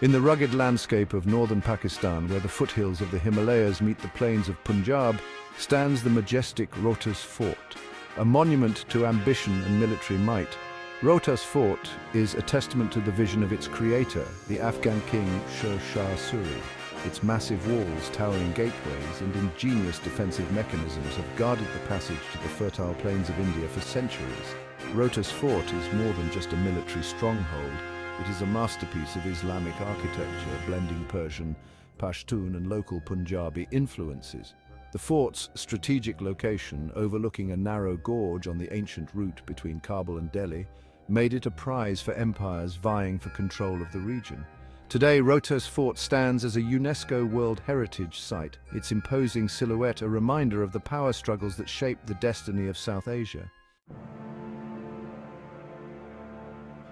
In the rugged landscape of northern Pakistan, where the foothills of the Himalayas meet the plains of Punjab, stands the majestic Rohtas Fort, a monument to ambition and military might. Rohtas Fort is a testament to the vision of its creator, the Afghan king Sher Shah Suri. Its massive walls, towering gateways, and ingenious defensive mechanisms have guarded the passage to the fertile plains of India for centuries. Rohtas Fort is more than just a military stronghold. It is a masterpiece of Islamic architecture, blending Persian, Pashtun, and local Punjabi influences. The fort's strategic location, overlooking a narrow gorge on the ancient route between Kabul and Delhi, made it a prize for empires vying for control of the region. Today, Rohtas Fort stands as a UNESCO World Heritage Site, its imposing silhouette a reminder of the power struggles that shaped the destiny of South Asia.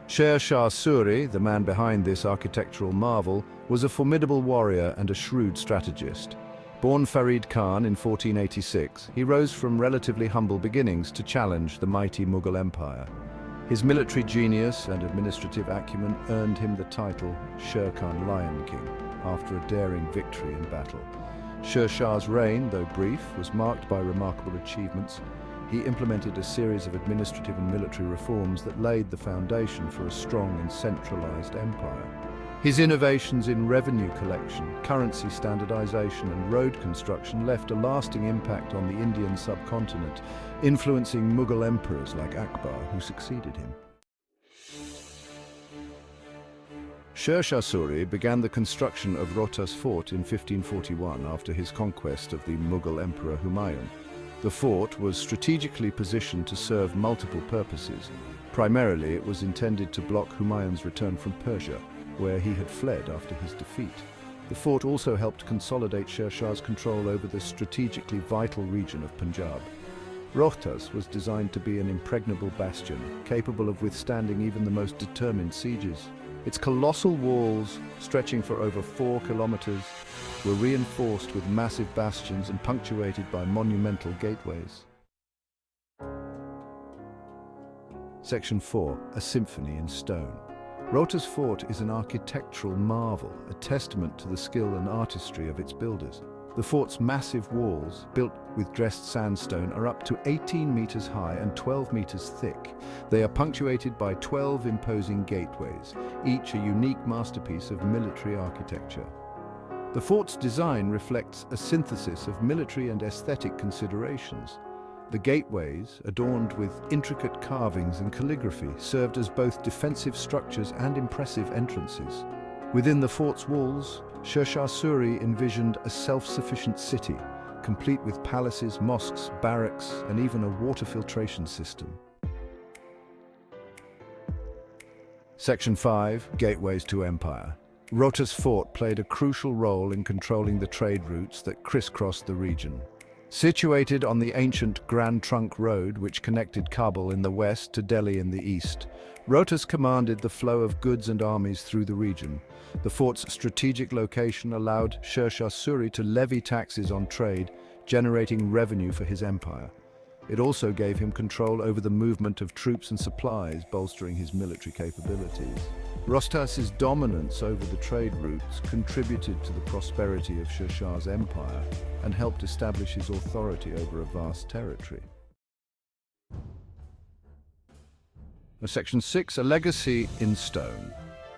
Sher Shah Suri, the man behind this architectural marvel, was a formidable warrior and a shrewd strategist. Born Farid Khan in 1486, he rose from relatively humble beginnings to challenge the mighty Mughal Empire. His military genius and administrative acumen earned him the title Sher Khan Lion King after a daring victory in battle. Sher Shah's reign, though brief, was marked by remarkable achievements. He implemented a series of administrative and military reforms that laid the foundation for a strong and centralized empire. His innovations in revenue collection, currency standardization, and road construction left a lasting impact on the Indian subcontinent, influencing Mughal emperors like Akbar, who succeeded him. Sher Shah Suri began the construction of Rohtas Fort in 1541 after his conquest of the Mughal Emperor Humayun. The fort was strategically positioned to serve multiple purposes. Primarily, it was intended to block Humayun's return from Persia, where he had fled after his defeat. The fort also helped consolidate Sher Shah's control over the strategically vital region of Punjab. Rohtas was designed to be an impregnable bastion, capable of withstanding even the most determined sieges. Its colossal walls, stretching for over 4 kilometers, were reinforced with massive bastions and punctuated by monumental gateways. Section 4. A symphony in stone. Rohtas Fort is an architectural marvel, a testament to the skill and artistry of its builders. The fort's massive walls, built with dressed sandstone, are up to 18 meters high and 12 meters thick. They are punctuated by 12 imposing gateways, each a unique masterpiece of military architecture. The fort's design reflects a synthesis of military and aesthetic considerations. The gateways, adorned with intricate carvings and calligraphy, served as both defensive structures and impressive entrances. Within the fort's walls, Sher Shah Suri envisioned a self-sufficient city, complete with palaces, mosques, barracks, and even a water filtration system. Section 5. Gateways to Empire. Rohtas Fort played a crucial role in controlling the trade routes that crisscrossed the region. Situated on the ancient Grand Trunk Road, which connected Kabul in the west to Delhi in the east, Rohtas commanded the flow of goods and armies through the region. The fort's strategic location allowed Sher Shah Suri to levy taxes on trade, generating revenue for his empire. It also gave him control over the movement of troops and supplies, bolstering his military capabilities. Rohtas's dominance over the trade routes contributed to the prosperity of Sher Shah's empire and helped establish his authority over a vast territory. Section 6. A legacy in stone.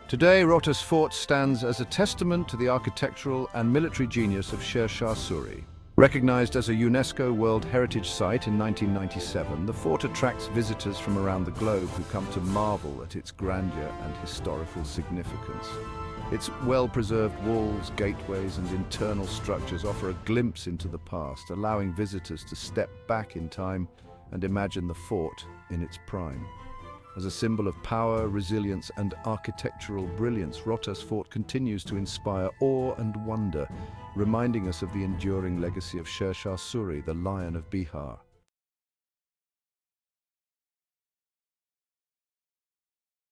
Today, Rohtas Fort stands as a testament to the architectural and military genius of Sher Shah Suri. Recognized as a UNESCO World Heritage Site in 1997, the fort attracts visitors from around the globe who come to marvel at its grandeur and historical significance. Its well-preserved walls, gateways, and internal structures offer a glimpse into the past, allowing visitors to step back in time and imagine the fort in its prime. As a symbol of power, resilience, and architectural brilliance, Rohtas Fort continues to inspire awe and wonder, reminding us of the enduring legacy of Sher Shah Suri, the Lion of Bihar.